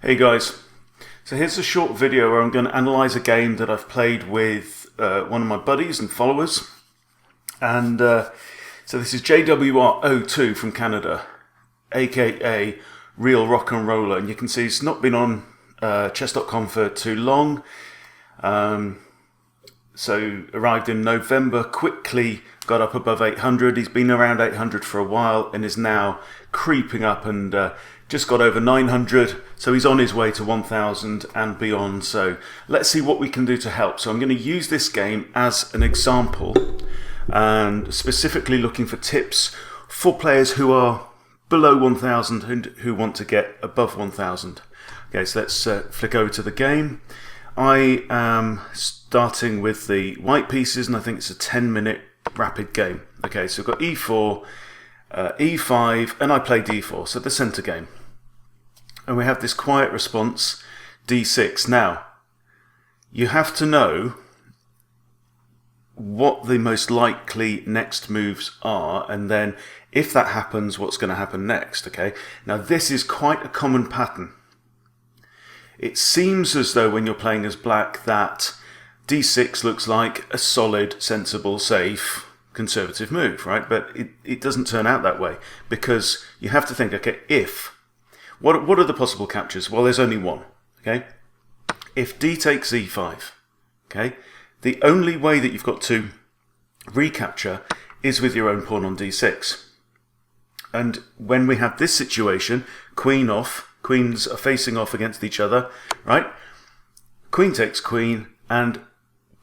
Hey guys, so here's a short video where I'm going to analyse a game that I've played with one of my buddies and followers. And so this is JWR02 from Canada, aka Real Rock and Roller. And you can see it's not been on chess.com for too long. So arrived in November, quickly got up above 800. He's been around 800 for a while and is now creeping up and just got over 900. So he's on his way to 1000 and beyond. So let's see what we can do to help. So I'm going to use this game as an example and specifically looking for tips for players who are below 1000 and who want to get above 1000. Okay, so let's flick over to the game. I am starting with the white pieces, and I think it's a 10-minute rapid game. Okay, so we've got e4, e5, and I play d4, so the centre game. And we have this quiet response, d6. Now, you have to know what the most likely next moves are, and then if that happens, what's going to happen next. Okay, now this is quite a common pattern. It seems as though when you're playing as black that d6 looks like a solid, sensible, safe, conservative move, right? But it doesn't turn out that way, because you have to think, okay, what are the possible captures? Well, there's only one, okay? If d takes e5, okay, the only way that you've got to recapture is with your own pawn on d6. And when we have this situation, queen off, queens are facing off against each other, right? Queen takes queen and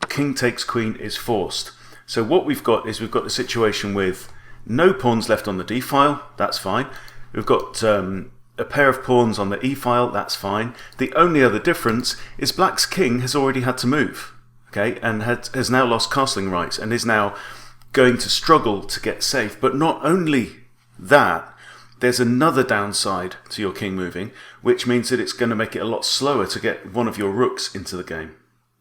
king takes queen is forced. So what we've got is we've got a situation with no pawns left on the d file, that's fine. We've got a pair of pawns on the e file, that's fine. The only other difference is black's king has already had to move, okay, and has now lost castling rights and is now going to struggle to get safe. But not only that, there's another downside to your king moving, which means that it's going to make it a lot slower to get one of your rooks into the game.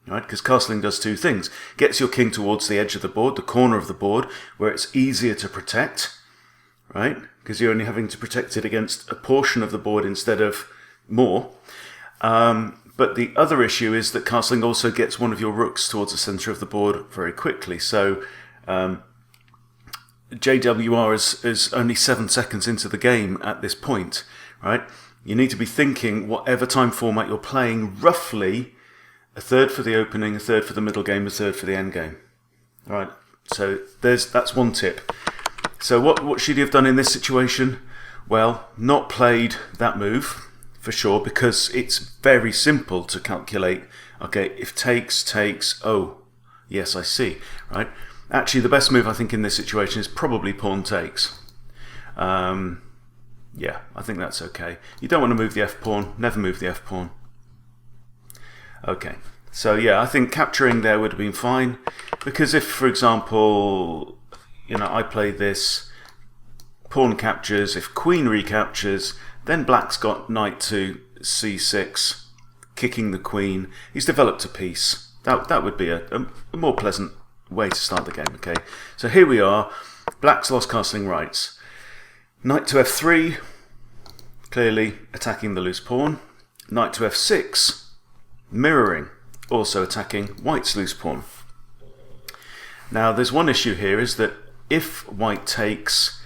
Right? Because castling does two things. Gets your king towards the edge of the board, the corner of the board, where it's easier to protect, right? Because you're only having to protect it against a portion of the board instead of more. But the other issue is that castling also gets one of your rooks towards the center of the board very quickly. So JWR is only 7 seconds into the game at this point, right? You need to be thinking, whatever time format you're playing, roughly a third for the opening, a third for the middle game, a third for the end game. All right, so that's one tip. So what should you have done in this situation? Well, not played that move, for sure, because it's very simple to calculate. Okay, if takes, oh, yes, I see, right? Actually, the best move, I think, in this situation is probably pawn takes. Yeah, I think that's okay. You don't want to move the f-pawn. Never move the f-pawn. Okay, so yeah, I think capturing there would have been fine. Because if, for example, I play this, pawn captures, if queen recaptures, then black's got knight to c6, kicking the queen. He's developed a piece. That would be a more pleasant way to start the game. Okay, so here we are. Black's lost castling rights. Knight to f3, clearly attacking the loose pawn. Knight to f6, mirroring, also attacking white's loose pawn. Now there's one issue here, is that if white takes,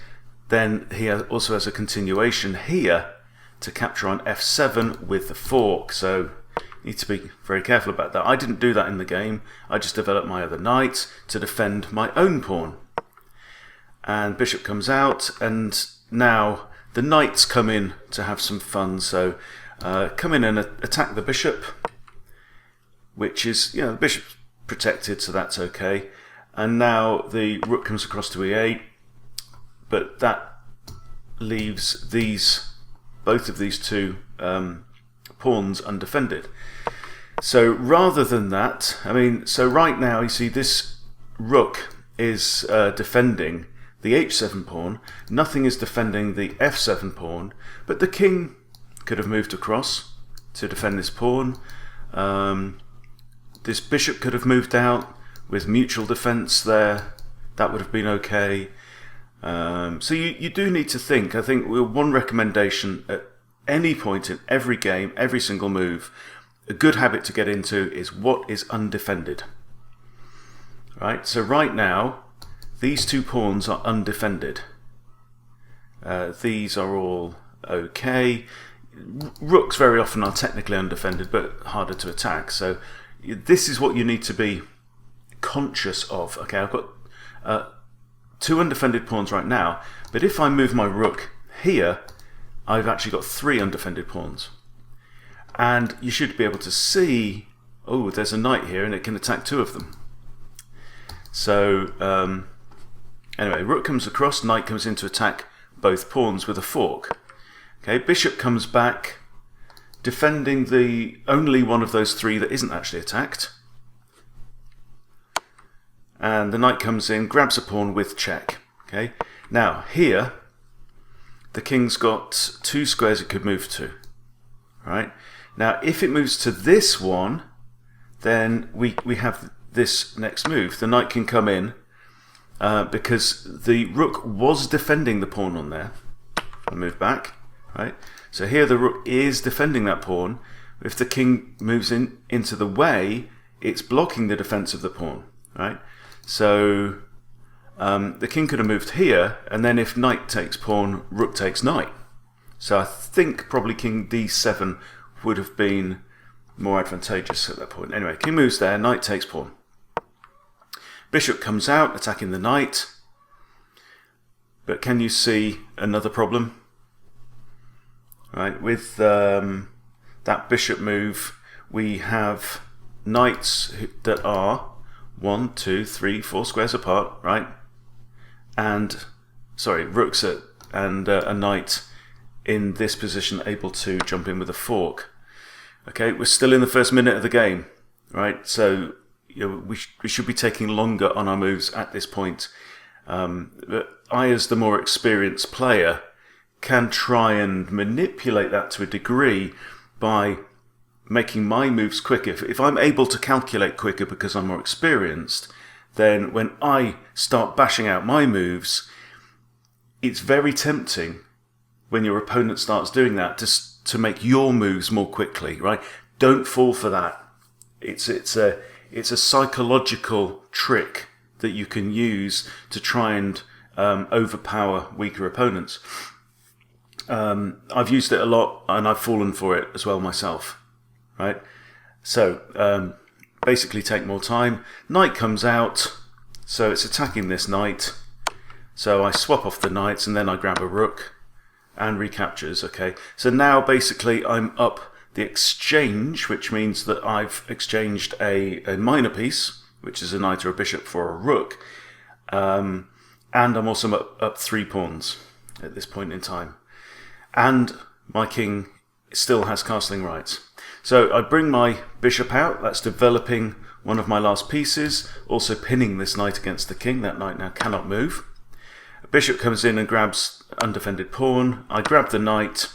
then he also has a continuation here to capture on f7 with the fork. So need to be very careful about that. I didn't do that in the game. I just developed my other knight to defend my own pawn. And bishop comes out, and now the knights come in to have some fun. So come in and attack the bishop, which is, the bishop's protected, so that's okay. And now the rook comes across to e8, but that leaves both of these two pawns undefended. So rather than that, so right now you see this rook is defending the h7 pawn, nothing is defending the f7 pawn, but the king could have moved across to defend this pawn. This bishop could have moved out with mutual defense there, that would have been okay. So you do need to think. I think one recommendation at any point in every game, every single move, a good habit to get into is what is undefended. Right? So right now, these 2 pawns are undefended. These are all okay. Rooks very often are technically undefended, but harder to attack. So this is what you need to be conscious of. Okay, I've got 2 undefended pawns right now, but if I move my rook here, I've actually got 3 undefended pawns. And you should be able to see, oh, there's a knight here and it can attack 2 of them. So anyway, rook comes across, knight comes in to attack both pawns with a fork. Okay, bishop comes back, defending the only one of those 3 that isn't actually attacked. And the knight comes in, grabs a pawn with check. Okay, now here, the king's got 2 squares it could move to. Right, now if it moves to this one, then we have this next move. The knight can come in because the rook was defending the pawn on there. I move back. Right, so here the rook is defending that pawn. If the king moves into the way, it's blocking the defense of the pawn. Right, so the king could have moved here, and then if knight takes pawn, rook takes knight. So I think probably king d7 would have been more advantageous at that point. Anyway, king moves there, knight takes pawn. Bishop comes out, attacking the knight. But can you see another problem? Right, with that bishop move, we have knights that are 1, 2, 3, 4 squares apart, right? And, sorry, rooks and a knight in this position able to jump in with a fork. Okay, we're still in the first minute of the game, right? So we should be taking longer on our moves at this point. But I, as the more experienced player, can try and manipulate that to a degree by making my moves quicker. If I'm able to calculate quicker because I'm more experienced, then when I start bashing out my moves, it's very tempting when your opponent starts doing that to make your moves more quickly, right? Don't fall for that. It's a psychological trick that you can use to try and overpower weaker opponents. I've used it a lot and I've fallen for it as well myself, right? So basically take more time. Knight comes out, so it's attacking this knight. So I swap off the knights and then I grab a rook and recaptures. Okay, so now basically I'm up the exchange, which means that I've exchanged a minor piece, which is a knight or a bishop, for a rook, and I'm also up 3 pawns at this point in time. And my king still has castling rights. So I bring my bishop out, that's developing one of my last pieces, also pinning this knight against the king. That knight now cannot move. A bishop comes in and grabs undefended pawn. I grab the knight.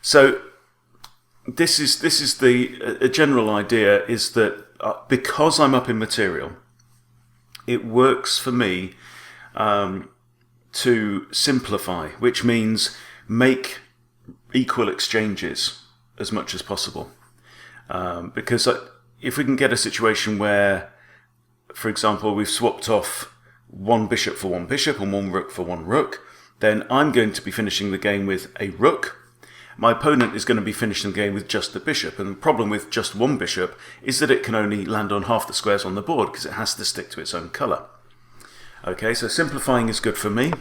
So this is the general idea, is that because I'm up in material, it works for me to simplify, which means make equal exchanges as much as possible. Because if we can get a situation where, for example, we've swapped off 1 bishop for 1 bishop and 1 rook for 1 rook, then I'm going to be finishing the game with a rook. My opponent is going to be finishing the game with just the bishop. And the problem with just 1 bishop is that it can only land on half the squares on the board because it has to stick to its own colour. Okay, so simplifying is good for me.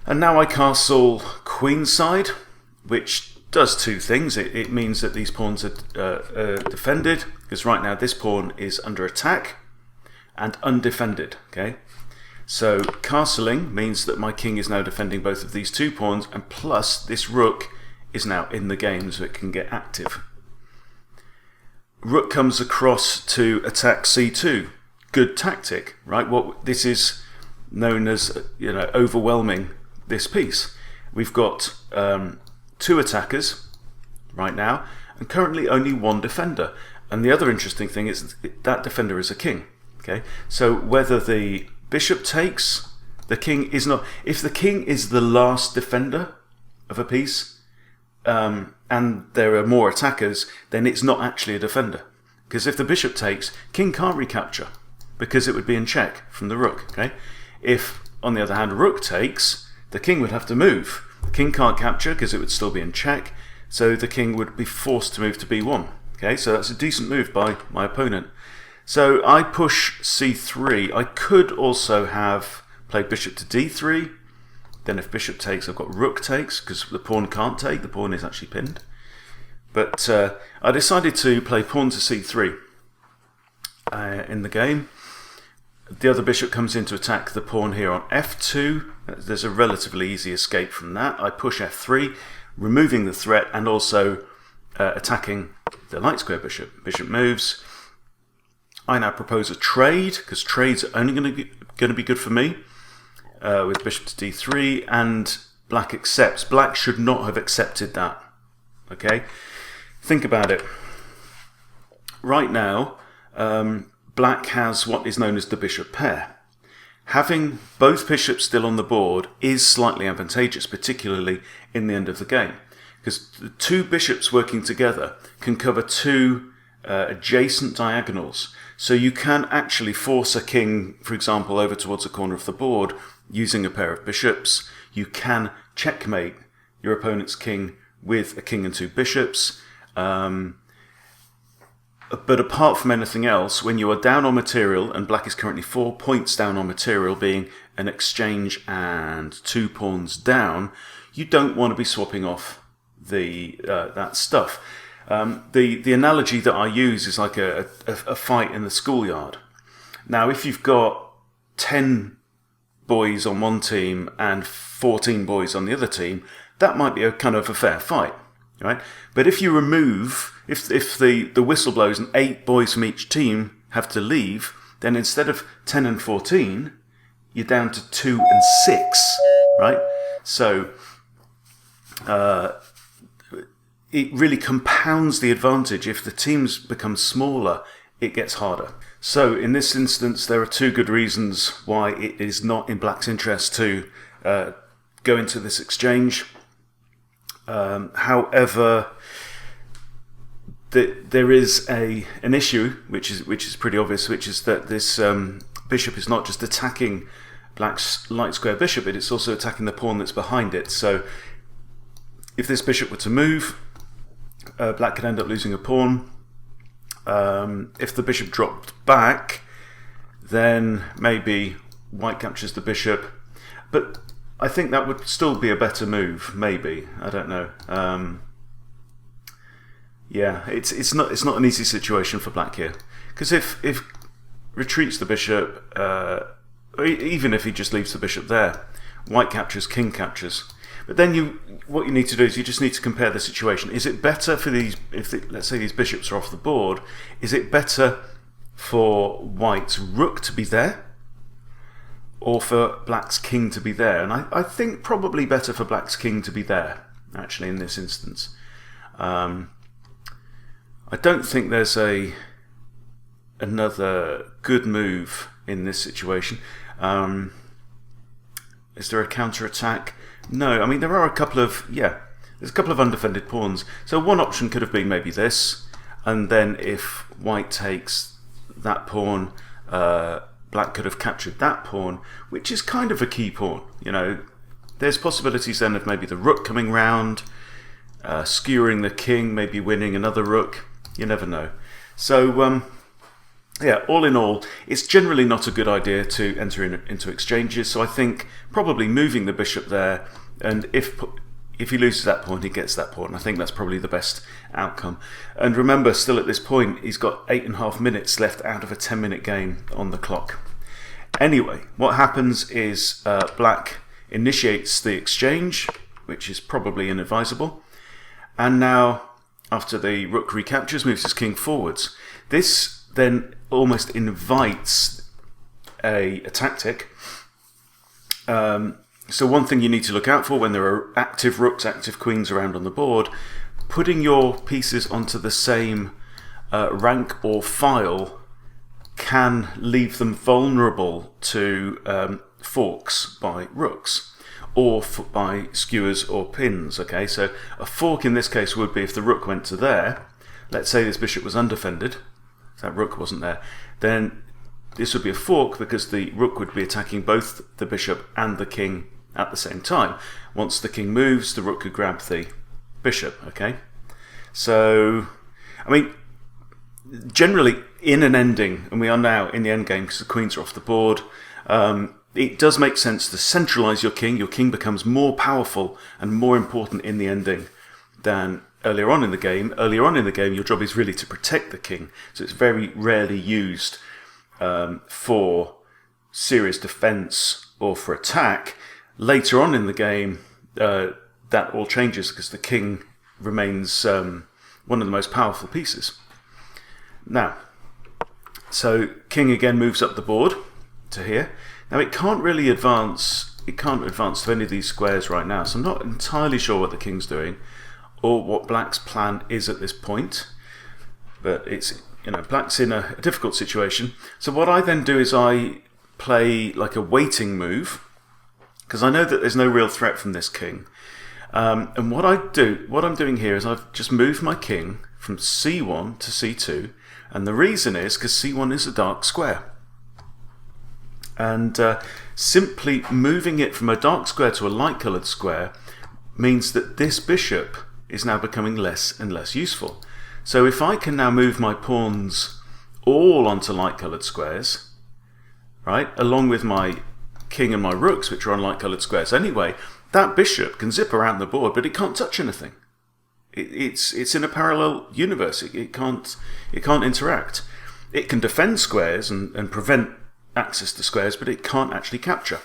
And now I castle queenside, which does 2 things. It means that these pawns are defended, because right now this pawn is under attack and undefended. Okay, so castling means that my king is now defending both of these 2 pawns, and plus this rook is now in the game, so it can get active. Rook comes across to attack c2. Good tactic, right? What this is known as, overwhelming this piece. We've got 2 attackers right now, and currently only 1 defender. And the other interesting thing is that defender is a king. Okay, so whether the bishop takes, the king is not. If the king is the last defender of a piece, and there are more attackers, then it's not actually a defender. Because if the bishop takes, king can't recapture, because it would be in check from the rook. Okay. If, on the other hand, rook takes, the king would have to move. The king can't capture because it would still be in check, so the king would be forced to move to b1. Okay, so that's a decent move by my opponent. So I push c3. I could also have played bishop to d3. Then if bishop takes, I've got rook takes, because the pawn can't take. The pawn is actually pinned. But I decided to play pawn to c3 in the game. The other bishop comes in to attack the pawn here on f2. There's a relatively easy escape from that. I push f3, removing the threat and also attacking the light square bishop. Bishop moves. I now propose a trade, because trades are only going to be good for me, with bishop to d3, and black accepts. Black should not have accepted that. Okay? Think about it. Right now, black has what is known as the bishop pair. Having both bishops still on the board is slightly advantageous, particularly in the end of the game, because the two bishops working together can cover two adjacent diagonals. So you can actually force a king, for example, over towards the corner of the board using a pair of bishops. You can checkmate your opponent's king with a king and two bishops. But apart from anything else, when you are down on material, and black is currently 4 points down on material, being an exchange and 2 pawns down, you don't want to be swapping off that stuff. The analogy that I use is like a fight in the schoolyard. Now, if you've got 10 boys on one team and 14 boys on the other team, that might be a kind of a fair fight. Right? But if you remove, if the whistle blows and 8 boys from each team have to leave, then instead of 10 and 14, you're down to 2 and 6, right? So it really compounds the advantage. If the teams become smaller, it gets harder. So in this instance, there are 2 good reasons why it is not in black's interest to go into this exchange. However, there is an issue which is pretty obvious, which is that this bishop is not just attacking black's light square bishop, but it's also attacking the pawn that's behind it. So if this bishop were to move, black could end up losing a pawn. If the bishop dropped back, then maybe white captures the bishop, but I think that would still be a better move, maybe. I don't know. Yeah, it's not an easy situation for black here, because if retreats the bishop, even if he just leaves the bishop there, white captures, king captures. But then what you need to do is you just need to compare the situation. Is it better for these? Let's say these bishops are off the board, is it better for white's rook to be there, or for black's king to be there? And I think probably better for black's king to be there, actually, in this instance. I don't think there's another good move in this situation. Is there a counter-attack? No, I mean, there are a couple of, there's a couple of undefended pawns. So one option could have been maybe this, and then if white takes that pawn, black could have captured that pawn, which is kind of a key pawn. You know, there's possibilities then of maybe the rook coming round, skewering the king, maybe winning another rook. You never know. So, all in all, it's generally not a good idea to enter into exchanges. So I think probably moving the bishop there, and if he loses that pawn, he gets that pawn. I think that's probably the best outcome. And remember, still at this point, he's got 8.5 minutes left out of a 10-minute game on the clock. Anyway, what happens is black initiates the exchange, which is probably inadvisable. And now, after the rook recaptures, moves his king forwards. This then almost invites a tactic. So one thing you need to look out for when there are active rooks, active queens around on the board, putting your pieces onto the same rank or file can leave them vulnerable to forks by rooks. or by skewers or pins. Okay, so a fork in this case would be if the rook went to there. Let's say this bishop was undefended, that rook wasn't there, then this would be a fork because the rook would be attacking both the bishop and the king at the same time. Once the king moves, the rook could grab the bishop. Okay, so I mean, generally in an ending, and we are now in the endgame because the queens are off the board, it does make sense to centralize your king. Your king becomes more powerful and more important in the ending than earlier on in the game. Earlier on in the game, your job is really to protect the king, so it's very rarely used for serious defense or for attack. Later on in the game, that all changes because the king remains one of the most powerful pieces. Now, so king again moves up the board to here. Now it can't really advance. It can't advance to any of these squares right now. So I'm not entirely sure what the king's doing, or what black's plan is at this point. But it's, you know, black's in a difficult situation. So what I then do is I play like a waiting move, because I know that there's no real threat from this king. And what I'm doing here is I've just moved my king from c1 to c2, and the reason is because c1 is a dark square. And simply moving it from a dark square to a light coloured square means that this bishop is now becoming less and less useful. So if I can now move my pawns all onto light coloured squares, right, along with my king and my rooks, which are on light coloured squares anyway, that bishop can zip around the board, but it can't touch anything. It's in a parallel universe. It can't interact. It can defend squares and prevent access to squares, but it can't actually capture.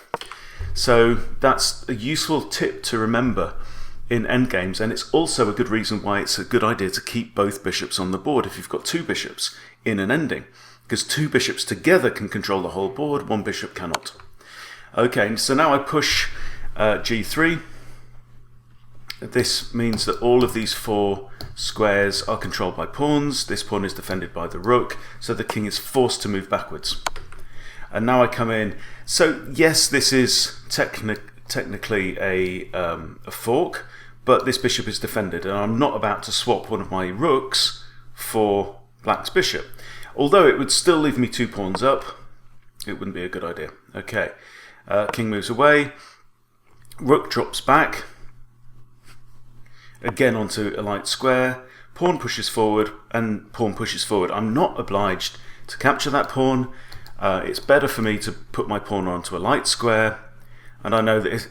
So that's a useful tip to remember in endgames, and it's also a good reason why it's a good idea to keep both bishops on the board if you've got two bishops in an ending, because two bishops together can control the whole board, one bishop cannot. Okay, so now I push g3. This means that all of these four squares are controlled by pawns. This pawn is defended by the rook, so the king is forced to move backwards. And now I come in. So yes, this is technically a fork, but this bishop is defended, and I'm not about to swap one of my rooks for black's bishop. Although it would still leave me two pawns up, it wouldn't be a good idea. Okay, king moves away, rook drops back, again onto a light square, pawn pushes forward, and pawn pushes forward. I'm not obliged to capture that pawn. It's better for me to put my pawn onto a light square, and I know that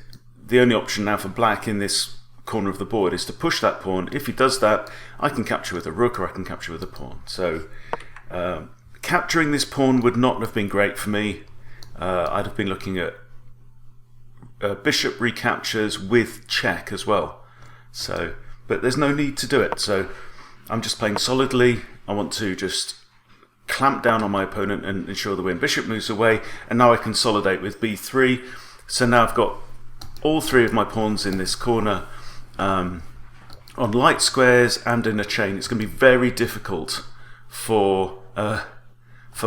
the only option now for black in this corner of the board is to push that pawn. If he does that, I can capture with a rook or I can capture with a pawn. So capturing this pawn would not have been great for me. I'd have been looking at bishop recaptures with check as well. So, but there's no need to do it. So I'm just playing solidly. I want to just clamp down on my opponent and ensure the win. Bishop moves away, and now I consolidate with b3. So now I've got all three of my pawns in this corner on light squares and in a chain. It's going to be very difficult for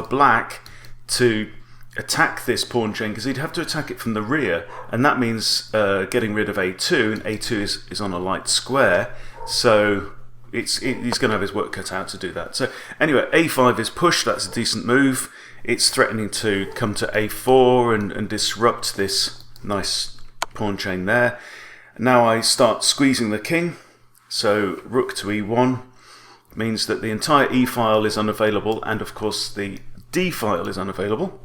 black to attack this pawn chain, because he'd have to attack it from the rear, and that means getting rid of a2, and a2 is on a light square, so he's going to have his work cut out to do that. So anyway, a5 is pushed. That's a decent move. It's threatening to come to a4 and disrupt this nice pawn chain there. Now I start squeezing the king, so rook to e1 means that the entire e file is unavailable, and of course the d file is unavailable,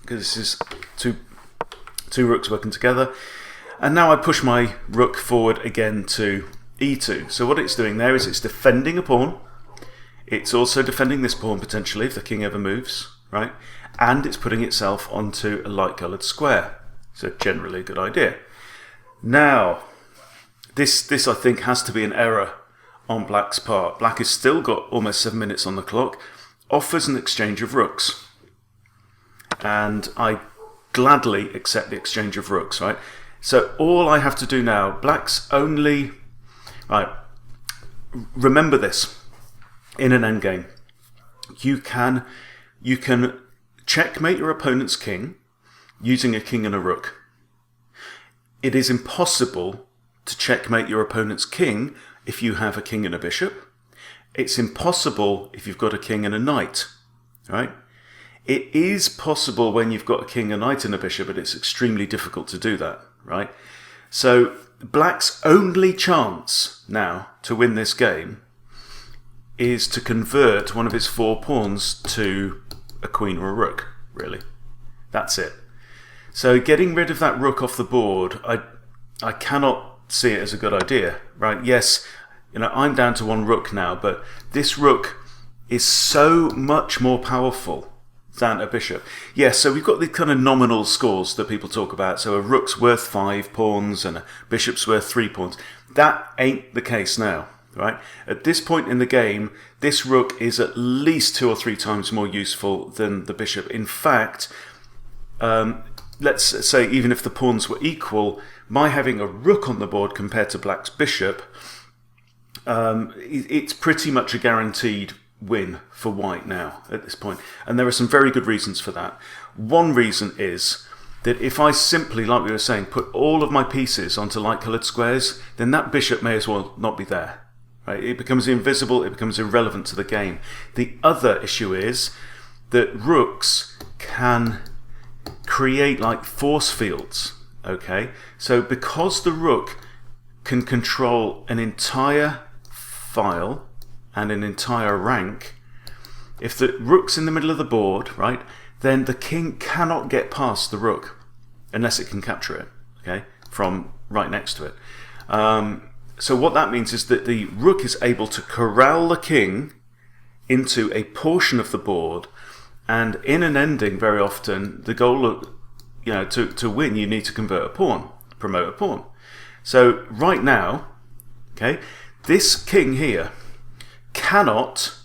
because this is two rooks working together. And now I push my rook forward again to e2. So what it's doing there is it's defending a pawn. It's also defending this pawn potentially if the king ever moves, right? And it's putting itself onto a light coloured square. So generally a good idea. Now, this I think has to be an error on black's part. Black has still got almost 7 minutes on the clock, offers an exchange of rooks. And I gladly accept the exchange of rooks, right? So all I have to do now, black's only... Right, remember this, in an endgame, you can checkmate your opponent's king using a king and a rook. it is impossible to checkmate your opponent's king if you have a king and a bishop. It's impossible if you've got a king and a knight, right? It is possible when you've got a king, a knight, and a bishop, but it's extremely difficult to do that, right? So black's only chance now to win this game is to convert one of his 4 pawns to a queen or a rook, really. That's it. So getting rid of that rook off the board, I cannot see it as a good idea, right? Yes, I'm down to 1 rook now, but this rook is so much more powerful than a bishop. Yes, so we've got the kind of nominal scores that people talk about. So a rook's worth 5 pawns and a bishop's worth 3 pawns. That ain't the case now, right? At this point in the game, this rook is at least 2 or 3 times more useful than the bishop. In fact, let's say even if the pawns were equal, my having a rook on the board compared to black's bishop, it's pretty much a guaranteed win for white now at this point. And there are some very good reasons for that. One reason is that if I simply, like we were saying, put all of my pieces onto light-coloured squares, then that bishop may as well not be there. Right? It becomes invisible, it becomes irrelevant to the game. The other issue is that rooks can create like force fields. Okay, so because the rook can control an entire file and an entire rank, if the rook's in the middle of the board, right, then the king cannot get past the rook unless it can capture it, okay, from right next to it. So what that means is that the rook is able to corral the king into a portion of the board, and in an ending, very often, the goal of, to win, you need to convert a pawn, promote a pawn. So right now, okay, this king here cannot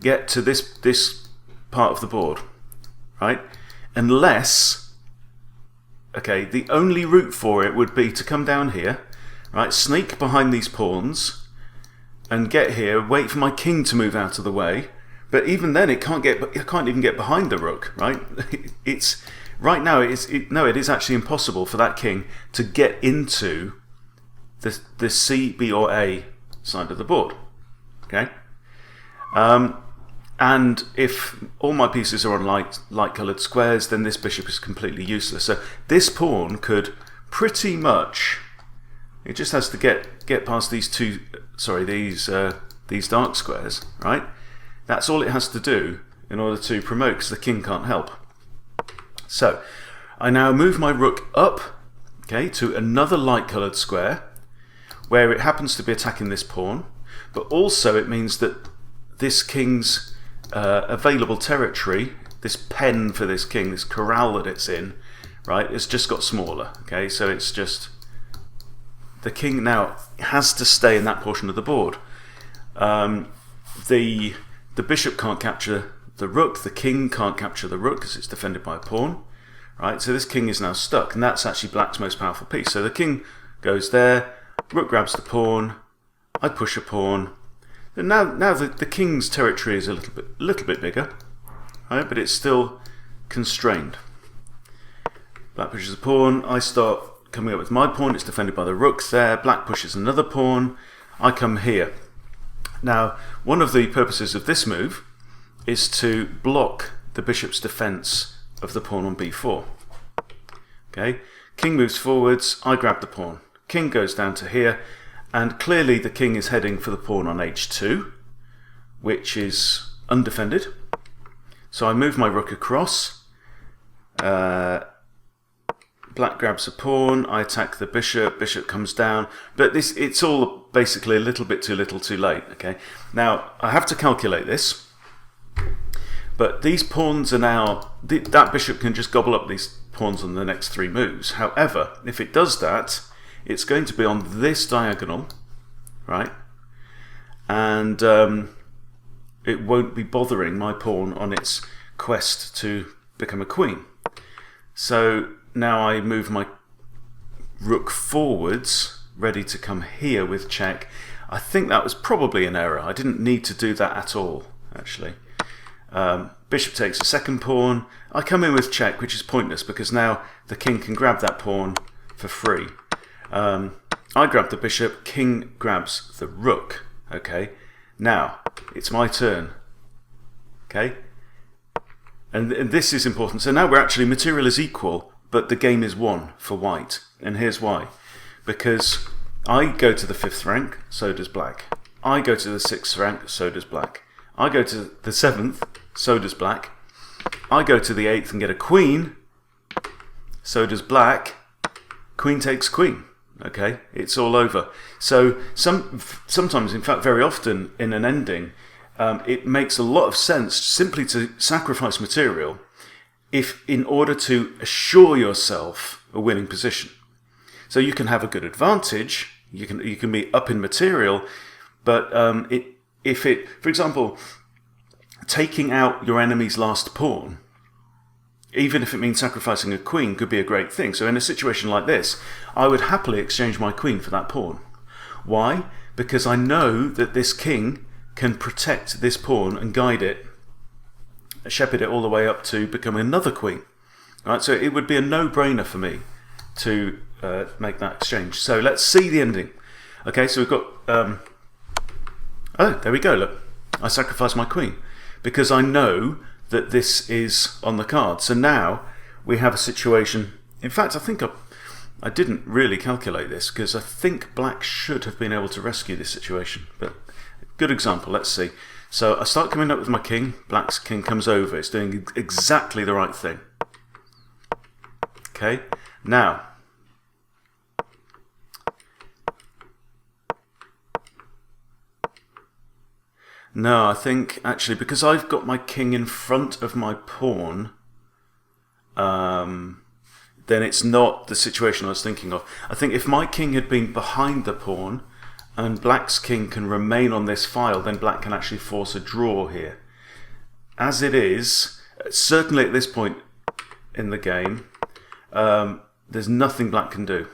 get to this part of the board, right? Unless, okay, the only route for it would be to come down here, right, sneak behind these pawns, and get here, wait for my king to move out of the way. But even then, it can't even get behind the rook, right? It's right now. It is actually impossible for that king to get into the C, B, or A side of the board. Okay, and if all my pieces are on light-coloured squares, then this bishop is completely useless. So this pawn could pretty much, it just has to get past these these dark squares, right? That's all it has to do in order to promote, because the king can't help. So I now move my rook up, okay, to another light-coloured square where it happens to be attacking this pawn, but also it means that this king's available territory, this pen for this king, this corral that it's in, right, it's just got smaller. Okay, so it's just the king now has to stay in that portion of the board. The bishop can't capture the rook, the king can't capture the rook because it's defended by a pawn, right? So this king is now stuck, and that's actually black's most powerful piece. So the king goes there, rook grabs the pawn, I push a pawn, and now the king's territory is a little bit bigger, right? But it's still constrained. Black pushes a pawn, I start coming up with my pawn, it's defended by the rooks there, black pushes another pawn, I come here. Now, one of the purposes of this move is to block the bishop's defense of the pawn on b4. Okay, king moves forwards, I grab the pawn. King goes down to here, and clearly the king is heading for the pawn on h2, which is undefended. So I move my rook across. Black grabs a pawn, I attack the bishop, bishop comes down, but it's all basically a little bit too little too late. Okay, now I have to calculate this, but these pawns are now, that bishop can just gobble up these pawns on the next 3 moves. However, if it does that, it's going to be on this diagonal, right, and it won't be bothering my pawn on its quest to become a queen. So now I move my rook forwards, ready to come here with check. I think that was probably an error. I didn't need to do that at all, actually. Bishop takes a second pawn. I come in with check, which is pointless because now the king can grab that pawn for free. I grab the bishop, king grabs the rook. Okay, now it's my turn. Okay, and this is important. So now we're actually, material is equal, but the game is won for white. And here's why. Because I go to the 5th rank, so does black. I go to the 6th rank, so does black. I go to the 7th, so does black. I go to the 8th and get a queen, so does black. Queen takes queen. Okay, it's all over. So sometimes, in fact very often in an ending, it makes a lot of sense simply to sacrifice material if in order to assure yourself a winning position. So you can have a good advantage, you can be up in material, but for example, taking out your enemy's last pawn, even if it means sacrificing a queen, could be a great thing. So in a situation like this, I would happily exchange my queen for that pawn. Why? Because I know that this king can protect this pawn and guide it, shepherd it all the way up to become another queen. Right? So it would be a no-brainer for me to make that exchange. So let's see the ending. Okay, so we've got... oh, there we go, look. I sacrificed my queen because I know that this is on the card. So now we have a situation... In fact, I think I didn't really calculate this because I think black should have been able to rescue this situation. But good example, let's see. So I start coming up with my king. Black's king comes over. It's doing exactly the right thing. Okay, now... No, I think actually because I've got my king in front of my pawn, then it's not the situation I was thinking of. I think if my king had been behind the pawn and black's king can remain on this file, then black can actually force a draw here. As it is, certainly at this point in the game, there's nothing black can do.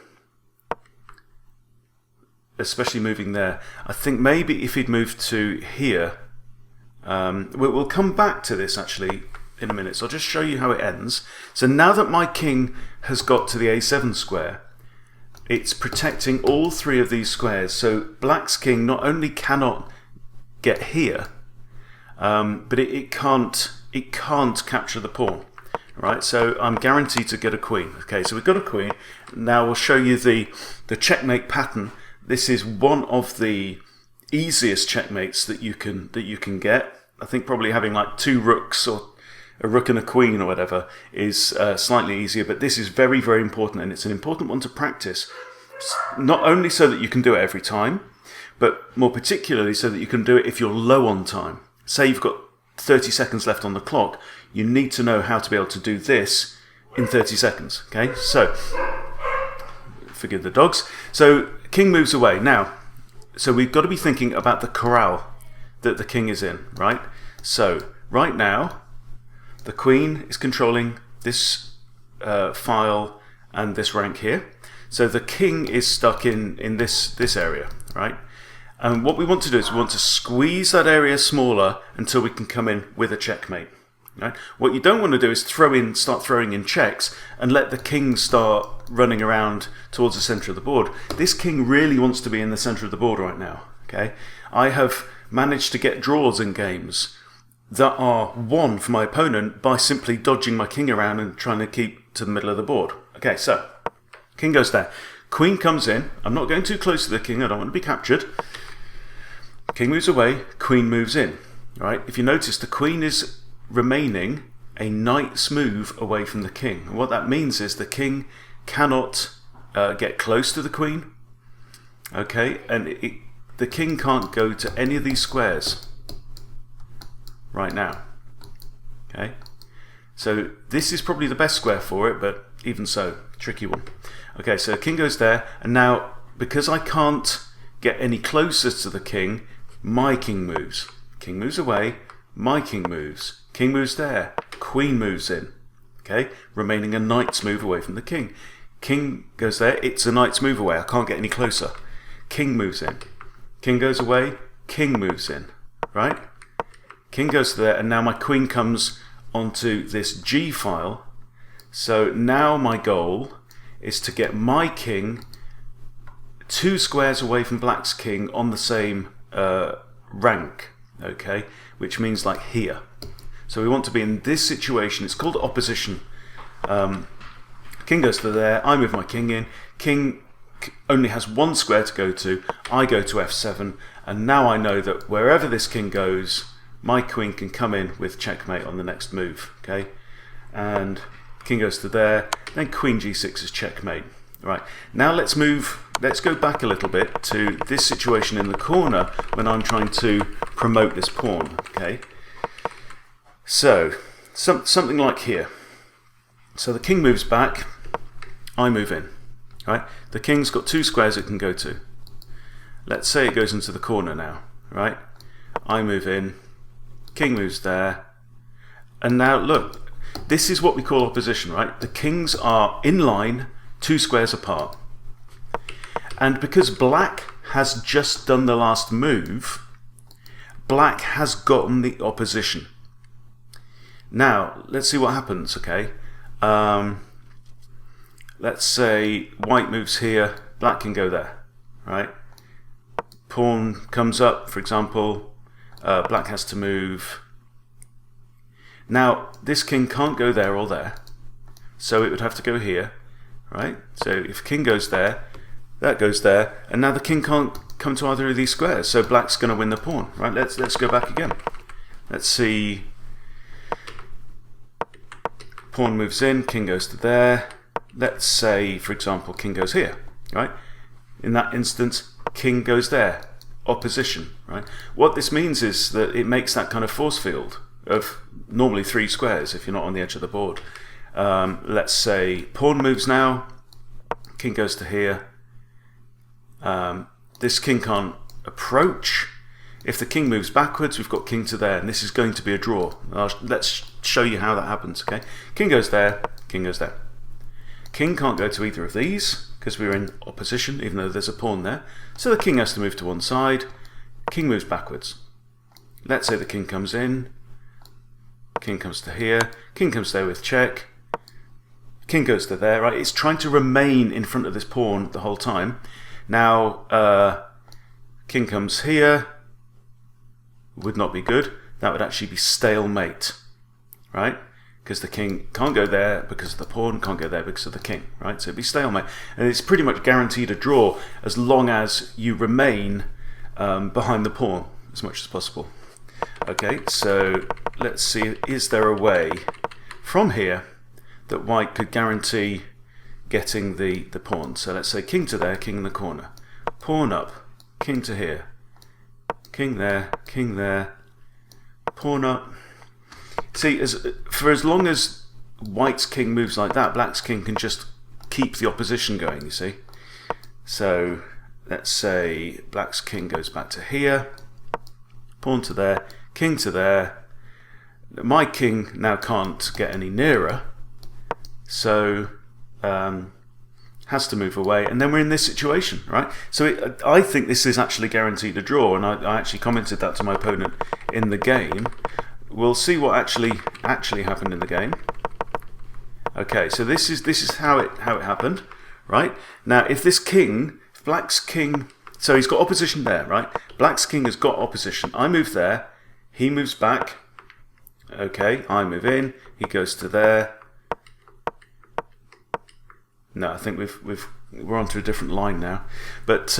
Especially moving there. I think maybe if he'd moved to here, we'll come back to this actually in a minute, so I'll just show you how it ends. So now that my king has got to the a7 square, it's protecting all 3 of these squares, so black's king not only cannot get here, but it can't capture the pawn. Right, so I'm guaranteed to get a queen. Okay, so we've got a queen. Now we'll show you the checkmate pattern. This is one of the easiest checkmates that you can get. I think probably having like 2 rooks or a rook and a queen or whatever is slightly easier, but this is very, very important, and it's an important one to practice. Not only so that you can do it every time, but more particularly so that you can do it if you're low on time. Say you've got 30 seconds left on the clock, you need to know how to be able to do this in 30 seconds. Okay, so forgive the dogs. So king moves away. Now, so we've got to be thinking about the corral that the king is in, right? So right now, the queen is controlling this file and this rank here. So the king is stuck in this area, right? And what we want to do is we want to squeeze that area smaller until we can come in with a checkmate. Right? What you don't want to do is start throwing in checks and let the king start running around towards the center of the board. This king really wants to be in the center of the board right now. Okay, I have managed to get draws in games that are won for my opponent by simply dodging my king around and trying to keep to the middle of the board. Okay, so king goes there. Queen comes in. I'm not going too close to the king. I don't want to be captured. King moves away. Queen moves in. Right? If you notice, the queen is remaining a knight's move away from the king. And what that means is the king cannot get close to the queen. Okay, and the king can't go to any of these squares right now. Okay, so this is probably the best square for it, but even so, tricky one. Okay, so the king goes there, and now because I can't get any closer to the king, my king moves. King moves away, my king moves. King moves there, queen moves in. Okay, remaining a knight's move away from the king. King goes there, it's a knight's move away, I can't get any closer. King moves in. King goes away, king moves in. Right? King goes there, and now my queen comes onto this G file. So now my goal is to get my king 2 squares away from black's king on the same rank, okay, which means like here. So we want to be in this situation. It's called opposition. King goes to there, I move my king in, king only has 1 square to go to, I go to f7, and now I know that wherever this king goes, my queen can come in with checkmate on the next move, okay? And king goes to there, then queen g6 is checkmate. Right, now let's go back a little bit to this situation in the corner when I'm trying to promote this pawn, okay? So, something like here. So the king moves back, I move in, right? The king's got 2 squares it can go to. Let's say it goes into the corner now, right? I move in, king moves there, and now look, this is what we call opposition, right? The kings are in line, 2 squares apart. And because black has just done the last move, black has gotten the opposition. Now, let's see what happens, okay? Let's say white moves here, black can go there, right? Pawn comes up, for example, black has to move. Now, this king can't go there or there, so it would have to go here, right? So if king goes there, that goes there, and now the king can't come to either of these squares, so black's going to win the pawn, right? Let's go back again. Let's see. Pawn moves in, king goes to there. Let's say, for example, king goes here, right? In that instance, king goes there, opposition, right? What this means is that it makes that kind of force field of normally 3 squares if you're not on the edge of the board. Let's say pawn moves now, king goes to here. This king can't approach. If the king moves backwards, we've got king to there, and this is going to be a draw. Let's show you how that happens, okay? King goes there, king goes there. King can't go to either of these, because we're in opposition, even though there's a pawn there. So the king has to move to one side. King moves backwards. Let's say the king comes in. King comes to here. King comes there with check. King goes to there, right? It's trying to remain in front of this pawn the whole time. Now, king comes here. Would not be good. That would actually be stalemate, right? Because the king can't go there because of the pawn, can't go there because of the king, right? So it'd be stalemate. And it's pretty much guaranteed a draw as long as you remain behind the pawn as much as possible. Okay, so let's see, is there a way from here that white could guarantee getting the pawn? So let's say king to there, king in the corner. Pawn up, king to here. King there, pawn up. See, for as long as white's king moves like that, black's king can just keep the opposition going, you see. So let's say black's king goes back to here, pawn to there, king to there. My king now can't get any nearer, so has to move away, and then we're in this situation, right? So I think this is actually guaranteed a draw, and I actually commented that to my opponent in the game. We'll see what actually happened in the game. Okay, so this is how it happened, right? Now, if this king, if black's king, so he's got opposition there, right? Black's king has got opposition. I move there, he moves back. Okay, I move in, he goes to there. No, I think we're onto a different line now, but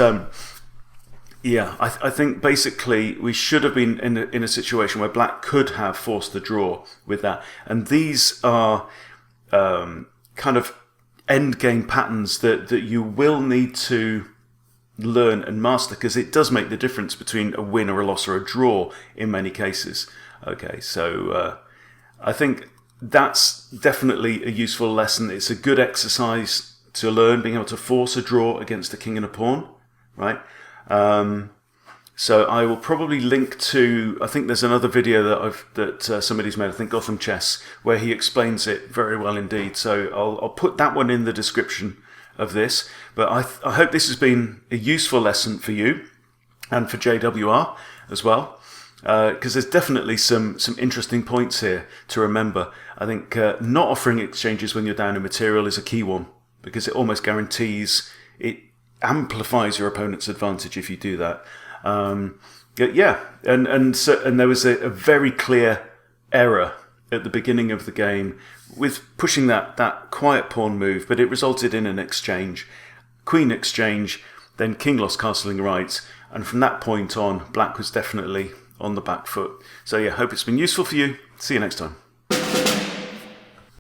yeah, I think basically we should have been in a situation where black could have forced the draw with that, and these are kind of endgame patterns that you will need to learn and master, because it does make the difference between a win or a loss or a draw in many cases. Okay, so I think that's definitely a useful lesson. It's a good exercise to learn, being able to force a draw against a king and a pawn, right? So I will probably link to, I think there's another video that somebody's made, I think Gotham Chess, where he explains it very well indeed. So I'll put that one in the description of this. But I hope this has been a useful lesson for you and for JWR as well. Because there's definitely some interesting points here to remember. I think not offering exchanges when you're down in material is a key one, because it almost guarantees it. amplifies your opponent's advantage if you do that. Yeah, and there was a very clear error at the beginning of the game with pushing that quiet pawn move, but it resulted in an exchange. Queen exchange, then king lost castling rights, and from that point on, black was definitely on the back foot. So yeah, hope it's been useful for you. See you next time.